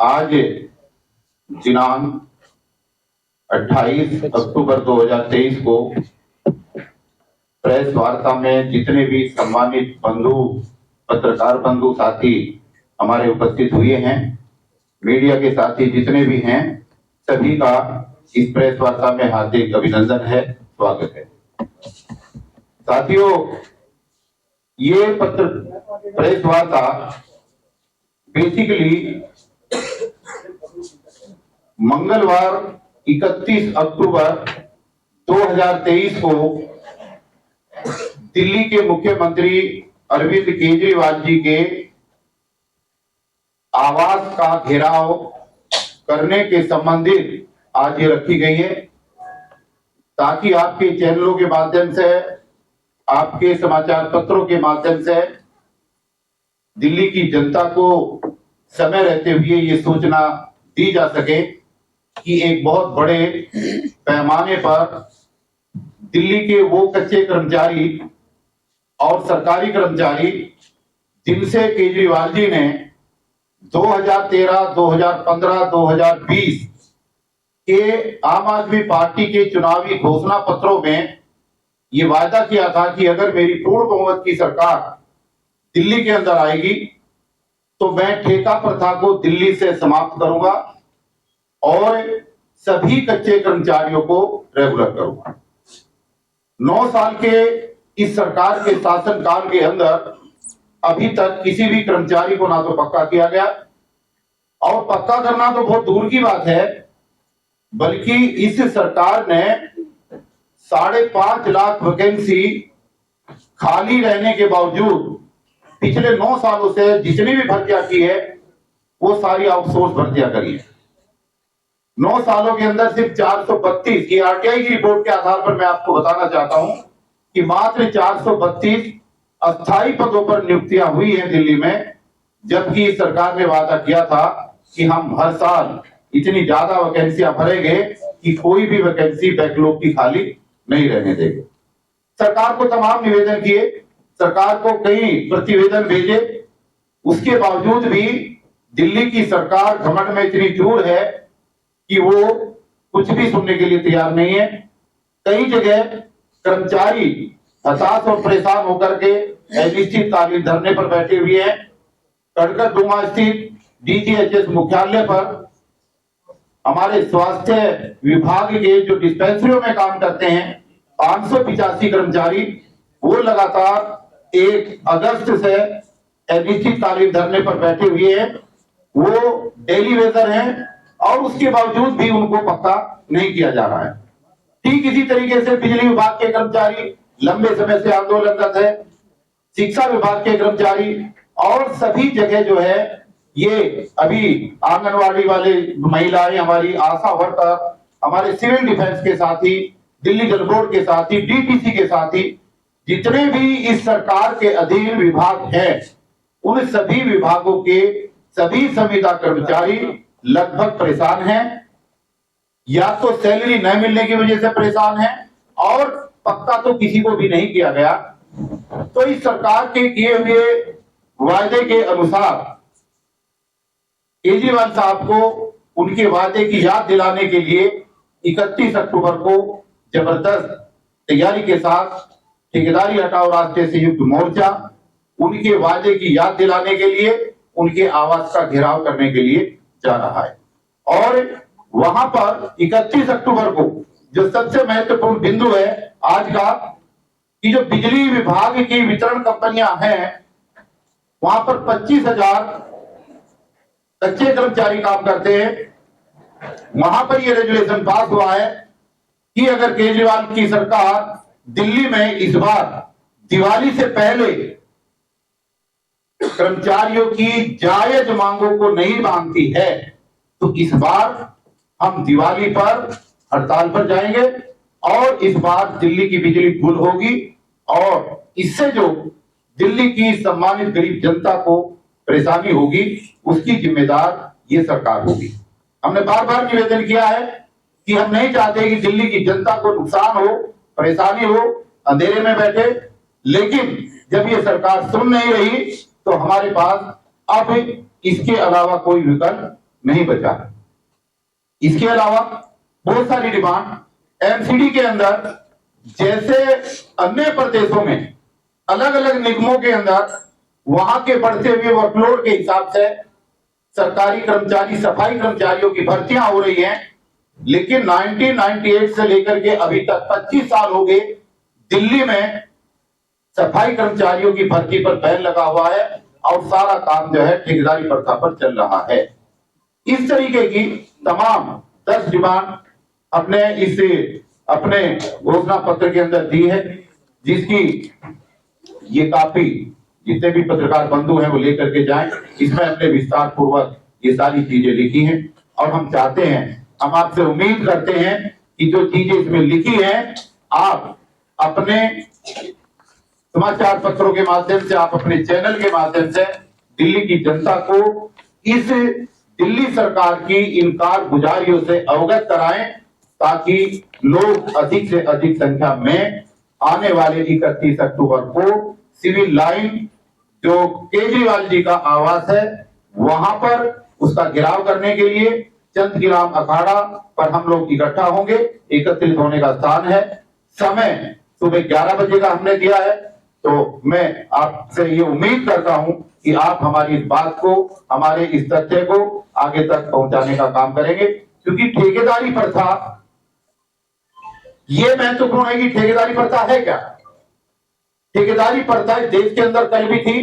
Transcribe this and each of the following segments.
आज दिनांक 28 अक्टूबर 2023 को प्रेस वार्ता में जितने भी सम्मानित बंधु, पत्रकार बंधु साथी हमारे उपस्थित हुए हैं, मीडिया के साथी जितने भी हैं, सभी का इस प्रेस वार्ता में हार्दिक अभिनंदन है, स्वागत है। साथियों, ये प्रेस वार्ता बेसिकली मंगलवार 31 अक्टूबर 2023 को दिल्ली के मुख्यमंत्री अरविंद केजरीवाल जी के आवास का घेराव करने के संबंधित आज ये रखी गई है, ताकि आपके चैनलों के माध्यम से, आपके समाचार पत्रों के माध्यम से दिल्ली की जनता को समय रहते हुए ये सूचना दी जा सके कि एक बहुत बड़े पैमाने पर दिल्ली के वो कच्चे कर्मचारी और सरकारी कर्मचारी जिनसे केजरीवाल जी ने 2013, 2015, 2020 के आम आदमी पार्टी के चुनावी घोषणा पत्रों में ये वायदा किया था कि अगर मेरी पूर्ण बहुमत की सरकार दिल्ली के अंदर आएगी तो मैं ठेका प्रथा को दिल्ली से समाप्त करूंगा और सभी कच्चे कर्मचारियों को रेगुलर करूंगा। 9 साल के इस सरकार के शासनकाल के अंदर अभी तक किसी भी कर्मचारी को ना तो पक्का किया गया, और पक्का करना तो बहुत दूर की बात है, बल्कि इस सरकार ने 5.5 लाख वैकेंसी खाली रहने के बावजूद पिछले 9 सालों से जितनी भी भर्तियां की है वो सारी आउटसोर्स भर्तियां करी है। 9 सालों के अंदर सिर्फ 432, ये आरटीआई की रिपोर्ट के आधार पर मैं आपको बताना चाहता हूं कि मात्र 432 अस्थायी पदों पर नियुक्तियां हुई हैं दिल्ली में, जबकि सरकार ने वादा किया था कि हम हर साल इतनी ज्यादा वैकेंसियां भरेंगे कि कोई भी वैकेंसी बैकलॉग की खाली नहीं रहने देंगे। सरकार को तमाम निवेदन किए, सरकार को कई प्रतिवेदन भेजे, उसके बावजूद भी दिल्ली की सरकार घमंड में इतनी चूर है कि वो कुछ भी सुनने के लिए तैयार नहीं है। कई जगह कर्मचारी हताश और परेशान होकर के अनिश्चितकालीन धरने पर बैठे हुए हैं। कड़कड़डुमा स्थित डीजीएचएस मुख्यालय पर हमारे स्वास्थ्य विभाग के जो डिस्पेंसरियों में काम करते हैं 585 कर्मचारी, वो लगातार 1 अगस्त से अनिश्चितकालीन धरने पर बैठे हुए हैं। वो डेली वेजर हैं और उसके बावजूद भी उनको पक्का नहीं किया जा रहा है। ठीक इसी तरीके से बिजली विभाग के कर्मचारी लंबे समय से आंदोलनरत है, शिक्षा विभाग के कर्मचारी और सभी जगह जो है ये अभी आंगनवाड़ी वाले महिलाएं, हमारी आशा वर्कर, हमारे सिविल डिफेंस के साथी, दिल्ली जल बोर्ड के साथी, डीटीसी के साथी, जितने भी इस सरकार के अधीन विभाग हैं, उन सभी विभागों के सभी संविदा कर्मचारी लगभग परेशान हैं, या तो सैलरी न मिलने की वजह से परेशान हैं और पक्का तो किसी को भी नहीं किया गया। तो इस सरकार के किए हुए वायदे के अनुसार केजरीवाल साहब को उनके वादे की याद दिलाने के लिए 31 अक्टूबर को जबरदस्त तैयारी के साथ ठेकेदारी हटाओ राष्ट्रीय संयुक्त मोर्चा उनके वादे की याद दिलाने के लिए उनके आवास का घेराव करने के लिए जा रहा है। और वहां पर 31 अक्टूबर को जो सबसे महत्वपूर्ण बिंदु है आज का, कि जो बिजली विभाग की वितरण कंपनियां हैं वहां पर 25,000 कच्चे कर्मचारी काम करते हैं। वहां पर यह रेजुलेशन पास हुआ है कि अगर केजरीवाल की सरकार दिल्ली में इस बार दिवाली से पहले कर्मचारियों की जायज मांगों को नहीं मानती है तो इस बार हम दिवाली पर हड़ताल पर जाएंगे और इस बार दिल्ली की बिजली गुल होगी और इससे जो दिल्ली की सम्मानित गरीब जनता को परेशानी होगी उसकी जिम्मेदार ये सरकार होगी। हमने बार बार निवेदन किया है कि हम नहीं चाहते कि दिल्ली की जनता को नुकसान हो, परेशानी हो, अंधेरे में बैठे, लेकिन जब ये सरकार सुन नहीं रही तो हमारे पास अब इसके अलावा कोई विकल्प नहीं बचा। इसके अलावा बहुत सारी डिमांड एमसीडी के अंदर, जैसे अन्य प्रदेशों में अलग अलग निगमों के अंदर वहां के बढ़ते हुए वर्कलोड के हिसाब से सरकारी कर्मचारी, सफाई कर्मचारियों की भर्तियां हो रही हैं, लेकिन 1998 से लेकर के अभी तक 25 साल हो गए, दिल्ली में सफाई कर्मचारियों की भर्ती पर बैन लगा हुआ है और सारा काम जो है ठेकेदारी प्रथा पर चल रहा है। इस तरीके की तमाम 10 डिमांड अपने घोषणा पत्र के अंदर दी है, जिसकी ये काफी जितने भी पत्रकार बंधु हैं वो लेकर के जाएं। इसमें हमने विस्तार पूर्वक ये सारी चीजें लिखी हैं और हम चाहते हैं, हम आपसे उम्मीद करते हैं कि जो चीजें इसमें लिखी हैं आप अपने समाचार पत्रों के माध्यम से, आप अपने चैनल के माध्यम से दिल्ली की जनता को इस दिल्ली सरकार की इन कारगुजारियों से अवगत कराएं, ताकि लोग अधिक से अधिक संख्या में आने वाले 31 अक्टूबर को सिविल लाइन, जो केजरीवाल जी का आवास है, वहां पर उसका घेराव करने के लिए चंदग्राम अखाड़ा पर हम लोग इकट्ठा होंगे। एकत्रित होने का स्थान है, समय सुबह 11 बजे का हमने दिया है। तो मैं आपसे ये उम्मीद करता हूं कि आप हमारी इस बात को, हमारे इस तथ्य को आगे तक पहुंचाने का काम करेंगे, क्योंकि ठेकेदारी प्रथा, ये महत्वपूर्ण है कि ठेकेदारी प्रथा है क्या। ठेकेदारी प्रथा देश के अंदर कल भी थी,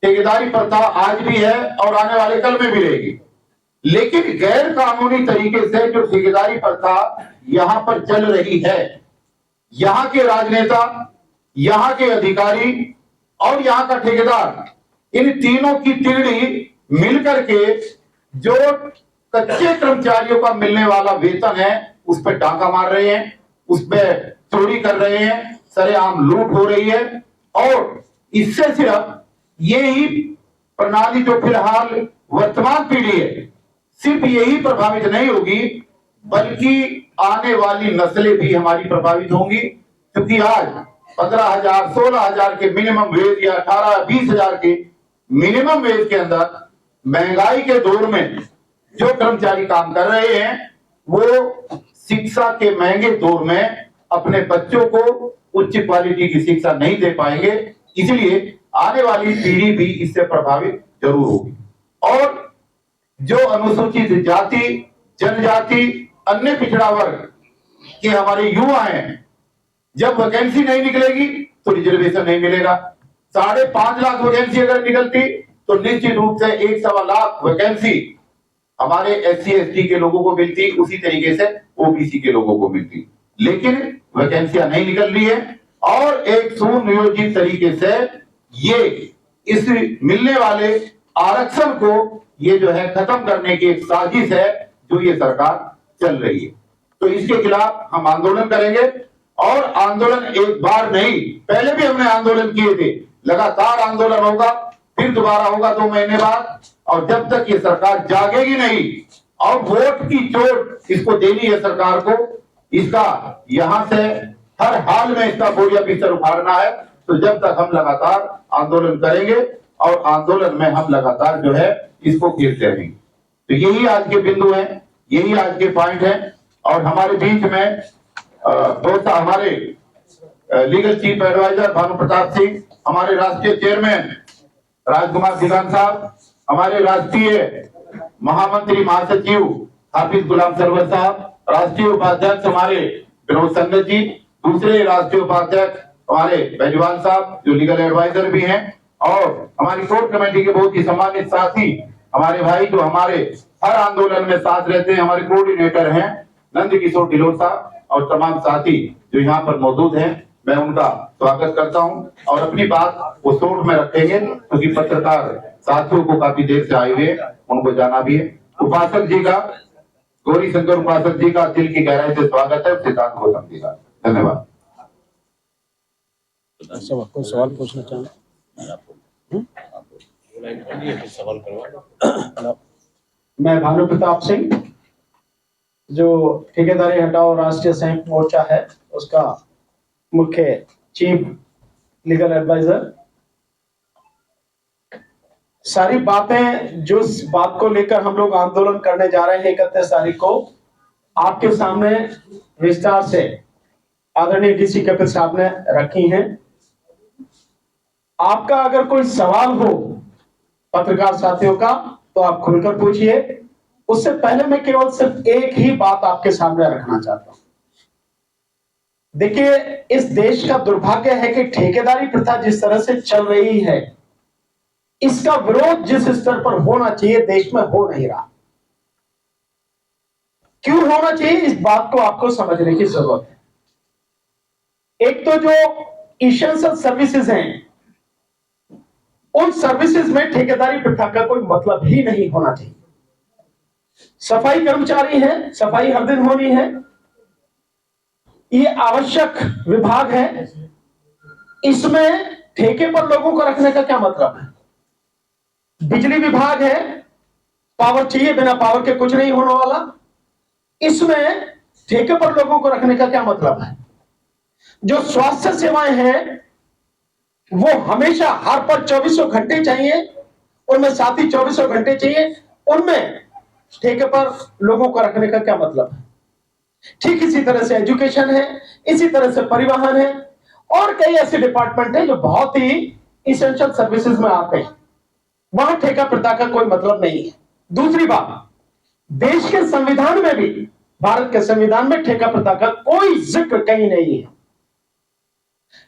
ठेकेदारी प्रथा आज भी है और आने वाले कल में भी रहेगी, लेकिन गैर कानूनी तरीके से जो ठेकेदारी प्रथा यहां पर चल रही है, यहां के राजनेता, यहां के अधिकारी और यहां का ठेकेदार, इन तीनों की तिगड़ी मिलकर के जो कच्चे कर्मचारियों का मिलने वाला वेतन है उस पर डाका मार रहे हैं, उस पर चोरी कर रहे हैं, सरेआम लूट हो रही है। और इससे सिर्फ यही प्रणाली जो फिलहाल वर्तमान पीढ़ी है, सिर्फ यही प्रभावित नहीं होगी, बल्कि आने वाली नस्लें भी हमारी प्रभावित होंगी, क्योंकि आज 15,000, 16,000 के मिनिमम वेज या 18-20,000 के मिनिमम वेज के अंदर महंगाई के दौर में जो कर्मचारी काम कर रहे हैं, वो शिक्षा के महंगे दौर में अपने बच्चों को उच्च क्वालिटी की शिक्षा नहीं दे पाएंगे। इसलिए आने वाली पीढ़ी भी इससे प्रभावित जरूर होगी। और जो अनुसूचित जाति, जनजाति, अन्य पिछड़ा वर्ग के हमारे युवा हैं, जब वैकेंसी नहीं निकलेगी तो रिजर्वेशन नहीं मिलेगा। 5.5 लाख वैकेंसी अगर निकलती तो निश्चित रूप से 1.25 लाख वैकेंसी हमारे SC ST के लोगों को मिलती, उसी तरीके से OBC के लोगों को मिलती, लेकिन वैकेंसियां नहीं निकल रही है। और एक सुनियोजित तरीके से ये इस मिलने वाले आरक्षण को ये जो है खत्म करने की एक साजिश है जो ये सरकार चल रही है। तो इसके खिलाफ हम आंदोलन करेंगे, और आंदोलन एक बार नहीं, पहले भी हमने आंदोलन किए थे, लगातार आंदोलन होगा, फिर दोबारा होगा 2 महीने बाद, और जब तक ये सरकार जागेगी नहीं और वोट की चोट इसको देनी है सरकार को, इसका यहां से हर हाल में इसका बोरिया बिस्तर उखाड़ना है, तो जब तक हम लगातार आंदोलन करेंगे और आंदोलन में हम लगातार जो है इसको घेरते रहेंगे। तो यही आज के बिंदु हैं, यही आज के पॉइंट हैं। और हमारे बीच में हमारे legal chief adviser Bhanu Pratap Singh, हमारे राष्ट्रीय चेयरमैन राजकुमार दिगान साहब, हमारे राष्ट्रीय महामंत्री महासचिव हाफिज गुलाम सरवर साहब, राष्ट्रीय उपाध्यक्ष हमारे विनोद संगत जी, दूसरे राष्ट्रीय उपाध्यक्ष हमारे बैजवाल साहब जो लीगल एडवाइजर भी हैं, और हमारी कोर कमेटी के बहुत ही सम्मानित साथी हमारे भाई जो हमारे हर आंदोलन में साथ रहते हैं, हमारे कोऑर्डिनेटर हैं नंद किशोर ढिलोर साहब, और तमाम साथी जो यहाँ पर मौजूद हैं, मैं उनका स्वागत करता हूं। और अपनी बात वो शॉर्ट में रखेंगे क्योंकि पत्रकार साथियों को काफी देर से आए हुए, उनको जाना भी है। उपासक जी का, गौरी शंकर उपासक जी का दिल की गहराई से स्वागत है। सिद्धांत गौतम जी का धन्यवाद। कोई सवाल पूछना चाहें? मैं भानु प्रताप सिंह, जो ठेकेदारी हटाओ राष्ट्रीय संयुक्त मोर्चा है उसका मुख्य चीफ लीगल एडवाइजर। सारी बातें जो इस बात को लेकर हम लोग आंदोलन करने जा रहे हैं 31 तारीख को, आपके सामने विस्तार से आदरणीय डीसी कपिल साहब ने रखी हैं। आपका अगर कोई सवाल हो पत्रकार साथियों का तो आप खुलकर पूछिए। उससे पहले मैं केवल सिर्फ एक ही बात आपके सामने रखना चाहता हूं। देखिए, इस देश का दुर्भाग्य है कि ठेकेदारी प्रथा जिस तरह से चल रही है, इसका विरोध जिस स्तर पर होना चाहिए देश में हो नहीं रहा। क्यों होना चाहिए, इस बात को आपको समझने की जरूरत है। एक तो जो इसेंशियल सर्विसेज हैं, उन सर्विसेज में ठेकेदारी प्रथा का कोई मतलब ही नहीं होना चाहिए। सफाई कर्मचारी है, सफाई हर दिन होनी है, ये आवश्यक विभाग है। इसमें ठेके पर लोगों को रखने का क्या मतलब है? बिजली विभाग है, पावर चाहिए, बिना पावर के कुछ नहीं होने वाला। इसमें ठेके पर लोगों को रखने का क्या मतलब है? जो स्वास्थ्य सेवाएं हैं वो हमेशा हर पर 24 घंटे चाहिए, उनमें साथ ही 24 घंटे चाहिए, उनमें ठेके पर लोगों को रखने का क्या मतलब है? ठीक इसी तरह से एजुकेशन है, इसी तरह से परिवहन है, और कई ऐसे डिपार्टमेंट हैं जो बहुत ही इसेंशियल सर्विसेज में आते हैं, वहां ठेका प्रथा का कोई मतलब नहीं है। दूसरी बात, देश के संविधान में भी, भारत के संविधान में ठेका प्रथा का कोई जिक्र कहीं नहीं है।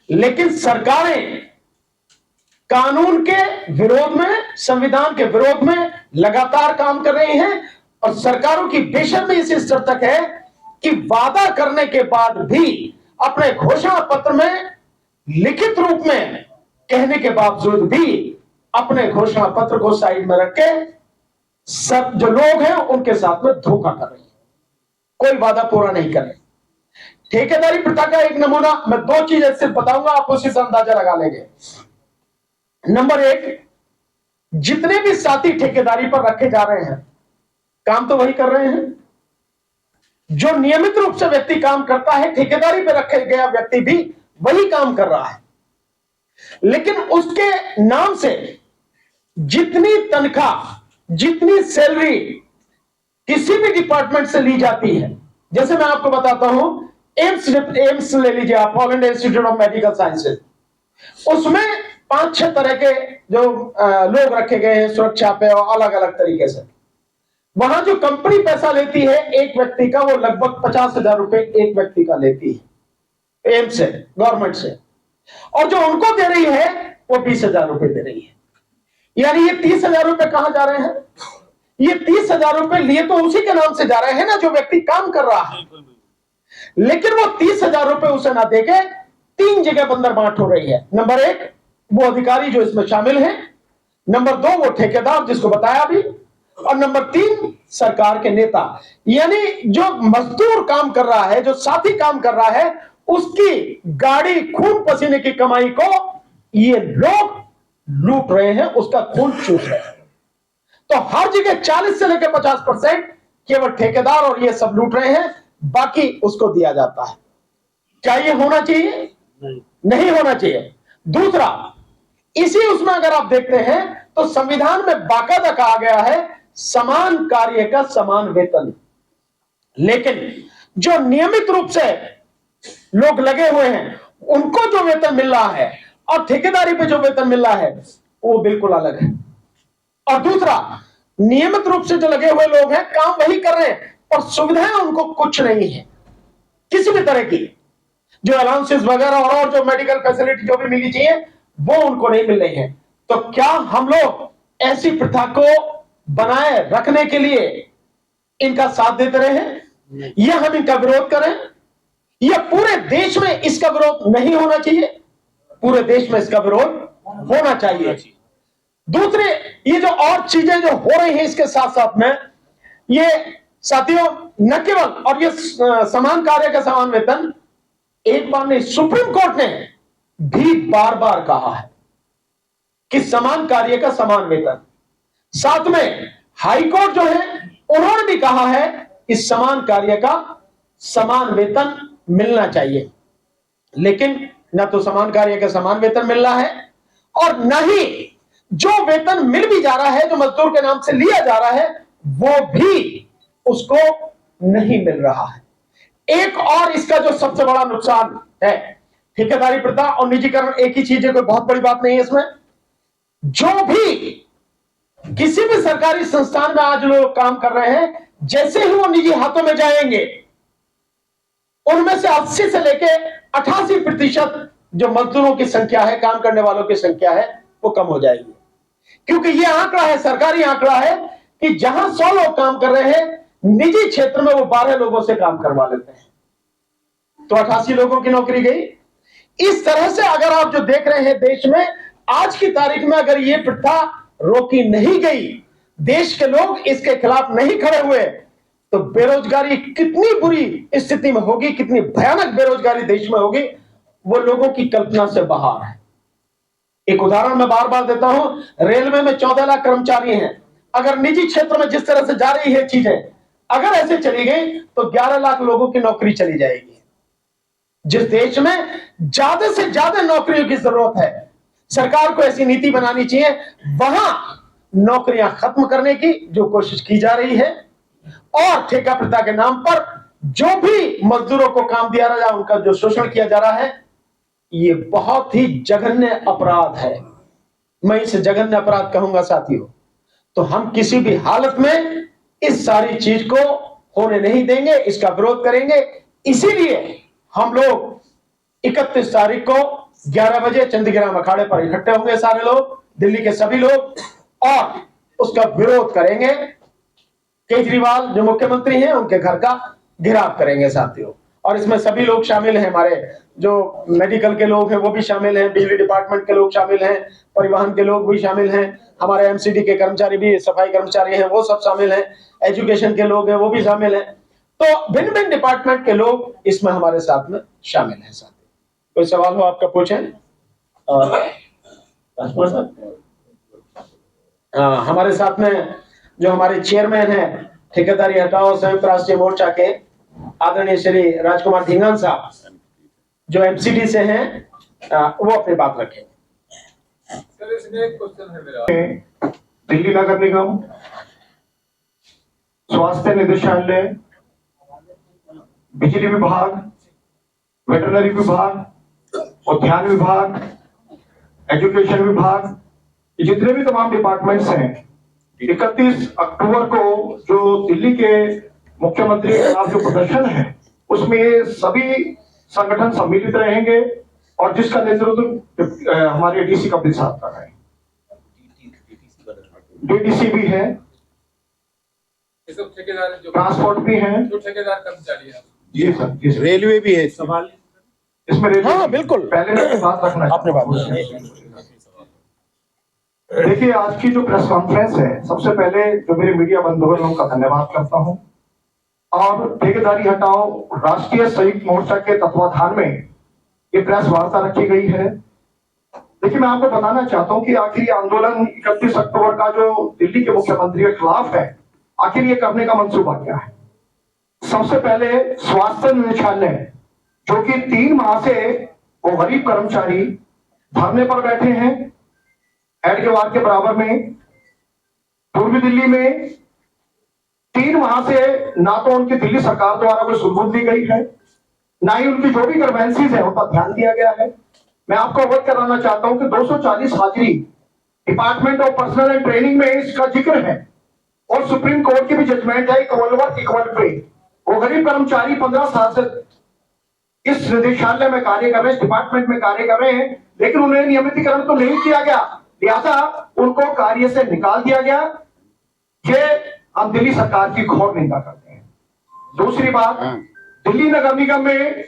लेकिन सरकारें कानून के विरोध में, संविधान के विरोध में लगातार काम कर रही हैं, और सरकारों की बेशर्मी इस स्तर तक है कि वादा करने के बाद भी अपने घोषणा पत्र में लिखित रूप में कहने के बावजूद भी अपने घोषणा पत्र को साइड में रख के सब जो लोग हैं उनके साथ में धोखा कर रही है, कोई वादा पूरा नहीं कर रहे। ठेकेदारी प्रथा का एक नमूना मैं 2 चीजें सिर्फ बताऊंगा, आप उसी से अंदाजा लगा लेंगे। नंबर 1, जितने भी साथी ठेकेदारी पर रखे जा रहे हैं काम तो वही कर रहे हैं। जो नियमित रूप से व्यक्ति काम करता है, ठेकेदारी पर रखे गया व्यक्ति भी वही काम कर रहा है, लेकिन उसके नाम से जितनी तनख्वाह, जितनी सैलरी किसी भी डिपार्टमेंट से ली जाती है, जैसे मैं आपको बताता हूं, एम्स ले लीजिए आप, all India institute of medical sciences, उसमें 5-6 तरह के जो लोग रखे गए हैं सुरक्षा पे और अलग अलग तरीके से। वहां जो कंपनी पैसा लेती है एक व्यक्ति का, वो लगभग 50,000 रुपए एक व्यक्ति का लेती है एम्स से, गवर्नमेंट से, और जो उनको दे रही है वो 20,000 रुपए दे रही है। यानी ये 30,000 रुपए कहां जा रहे हैं? ये 30,000 रुपए लिए तो उसी के नाम से जा रहे हैं ना, जो व्यक्ति काम कर रहा है, लेकिन वो 30,000 रुपए उसे ना देके 3 जगह बंदर बांट हो रही है। नंबर 1 वो अधिकारी जो इसमें शामिल है, नंबर 2 वो ठेकेदार जिसको बताया अभी, और नंबर 3 सरकार के नेता। यानी जो मजदूर काम कर रहा है, जो साथी काम कर रहा है, उसकी गाड़ी खून पसीने की कमाई को ये लोग लूट रहे हैं, उसका खून चूस रहे हैं। तो हर जगह 40 से लेकर 50% केवल ठेकेदार और ये सब लूट रहे हैं, बाकी उसको दिया जाता है। क्या ये होना चाहिए? नहीं होना चाहिए। दूसरा, इसी उसमें अगर आप देखते हैं तो संविधान में बाकायदा कहा गया है समान कार्य का समान वेतन, लेकिन जो नियमित रूप से लोग लगे हुए हैं उनको जो वेतन मिल रहा है और ठेकेदारी पे जो वेतन मिल रहा है वो बिल्कुल अलग है। और दूसरा, नियमित रूप से जो लगे हुए लोग हैं काम वही कर रहे हैं और सुविधाएं उनको कुछ नहीं है किसी भी तरह की, जो अलाउंसेस वगैरह और जो मेडिकल फैसिलिटी जो भी मिलनी चाहिए वो उनको नहीं मिल रही है। तो क्या हम लोग ऐसी प्रथा को बनाए रखने के लिए इनका साथ देते रहे हैं या हम इनका विरोध करें? या पूरे देश में इसका विरोध नहीं होना चाहिए? पूरे देश में इसका विरोध होना चाहिए। दूसरे, ये जो और चीजें जो हो रही हैं इसके साथ साथ में, ये साथियों न केवल और ये समान कार्य का समान वेतन, एक बार नहीं सुप्रीम कोर्ट ने भी बार बार कहा है कि समान कार्य का समान वेतन। साथ में हाई कोर्ट जो है उन्होंने भी कहा है कि समान कार्य का समान वेतन मिलना चाहिए, लेकिन न तो समान कार्य का समान वेतन मिल रहा है और न ही जो वेतन मिल भी जा रहा है, जो मजदूर के नाम से लिया जा रहा है, वो भी उसको नहीं मिल रहा है। एक और इसका जो सबसे बड़ा नुकसान है, ठेकेदारी प्रथा और निजीकरण एक ही चीज है, कोई बहुत बड़ी बात नहीं है इसमें। जो भी किसी भी सरकारी संस्थान में आज लोग काम कर रहे हैं, जैसे ही वो निजी हाथों में जाएंगे, उनमें से 80 से लेके 88% जो मजदूरों की संख्या है, काम करने वालों की संख्या है, वो कम हो जाएगी। क्योंकि ये आंकड़ा है, सरकारी आंकड़ा है, कि जहां 100 लोग काम कर रहे हैं, निजी क्षेत्र में वो 12 लोगों से काम करवा लेते हैं, तो 88 लोगों की नौकरी गई। इस तरह से अगर आप जो देख रहे हैं देश में आज की तारीख में, अगर ये प्रथा रोकी नहीं गई, देश के लोग इसके खिलाफ नहीं खड़े हुए, तो बेरोजगारी कितनी बुरी स्थिति में होगी, कितनी भयानक बेरोजगारी देश में होगी, वो लोगों की कल्पना से बाहर है। एक उदाहरण मैं बार बार देता हूं, रेलवे में 14 लाख कर्मचारी हैं। अगर निजी क्षेत्र में जिस तरह से जा रही है चीजें, अगर ऐसे चली गई तो 11 लाख लोगों की नौकरी चली जाएगी। जिस देश में ज्यादा से ज्यादा नौकरियों की जरूरत है, सरकार को ऐसी नीति बनानी चाहिए, वहां नौकरियां खत्म करने की जो कोशिश की जा रही है, और ठेका प्रथा के नाम पर जो भी मजदूरों को काम दिया जा रहा है, उनका जो शोषण किया जा रहा है, ये बहुत ही जघन्य अपराध है। मैं इसे जघन्य अपराध कहूंगा साथियों। तो हम किसी भी हालत में इस सारी चीज को होने नहीं देंगे, इसका विरोध करेंगे। इसीलिए हम लोग 31 तारीख को 11 बजे चंदीग्राम अखाड़े पर इकट्ठे होंगे, सारे लोग, दिल्ली के सभी लोग, और उसका विरोध करेंगे। केजरीवाल जो मुख्यमंत्री हैं, उनके घर का घेराव करेंगे साथियों। और इसमें सभी लोग शामिल हैं, हमारे जो मेडिकल के लोग हैं वो भी शामिल हैं, बिजली डिपार्टमेंट के लोग शामिल हैं, परिवहन के लोग भी शामिल हैं, हमारे एमसीडी के कर्मचारी भी, सफाई कर्मचारी हैं, वो सब शामिल हैं, एजुकेशन के लोग हैं वो भी शामिल हैं। तो भिन्न भिन्न डिपार्टमेंट के लोग इसमें हमारे साथ में शामिल हैं साथियों। कोई सवाल हो आपका पूछें। हमारे साथ में जो हमारे चेयरमैन हैं ठेकेदारी हटाओ संयुक्त राष्ट्रीय मोर्चा के, आदरणीय श्री राजकुमार ढिंगान साहब, जो एमसीडी से हैं, वो अपनी बात रखें। सर, इसमें एक क्वेश्चन है मेरा। दिल्ली नगर निगम, स्वास्थ्य निदेशालय, बिजली विभाग, वेटरनरी विभाग, उद्यान विभाग, एजुकेशन विभाग, जितने भी तमाम डिपार्टमेंट्स हैं, 31 अक्टूबर को जो दिल्ली के मुख्यमंत्री के खिलाफ जो प्रदर्शन है, उसमें सभी संगठन सम्मिलित रहेंगे, और जिसका नेतृत्व हमारे डीसी कपिल साहब कर रहे हैं। डीडीसी भी है, ये सब ठेकेदार जो ट्रांसपोर्ट भी है, जो ठेकेदार कर्मचारी हैं। जी सर, जी सर। रेलवे भी है सवाल। इसमें हाँ, बिल्कुल। पहले मैं बात रखना आपने बात देखिए, आज की जो प्रेस कॉन्फ्रेंस है, सबसे पहले जो मेरे मीडिया बंधुओं हैं उनका धन्यवाद करता हूं। और ठेकेदारी हटाओ राष्ट्रीय संयुक्त मोर्चा के तत्वाधान में ये प्रेस वार्ता रखी गई है। देखिए, मैं आपको बताना चाहता हूं कि आखिर ये आंदोलन 31 अक्टूबर का जो दिल्ली के मुख्यमंत्री के खिलाफ है, आखिर ये करने का मंसूबा क्या है। सबसे पहले स्वास्थ्य निदेशालय, जो कि 3 माह से वो गरीब कर्मचारी धरने पर बैठे हैं, हेड के वार्ड के बराबर में, पूर्वी दिल्ली में 3 माह से ना तो उनकी दिल्ली सरकार द्वारा कोई सुनवाई दी गई है, ना ही उनकी जो भी ग्रीवेंसेस है उन पर ध्यान दिया गया है। मैं आपको अवगत कराना चाहता हूं कि 240 हाजिरी department of personal and training में इसका जिक्र है, और सुप्रीम कोर्ट की भी जजमेंट है इक्वल वर्क इक्वल पे। वो गरीब कर्मचारी 15 साल से इस निदेशालय में कार्य कर रहे हैं, इस डिपार्टमेंट में कार्य कर रहे हैं, लेकिन उन्हें नियमितीकरण तो नहीं किया गया, लिहाजा उनको कार्य से निकाल दिया गया। ये हम दिल्ली सरकार की घोर निंदा करते हैं। दूसरी बात, दिल्ली नगर निगम में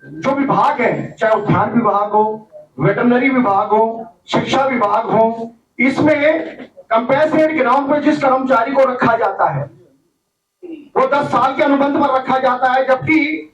जो विभाग है, चाहे उद्यान विभाग हो, वेटरनरी विभाग हो, शिक्षा विभाग हो, इसमें कंपेंसेट ग्राउंड पर जिस कर्मचारी को रखा जाता है वो 10 साल के अनुबंध पर रखा जाता है, जबकि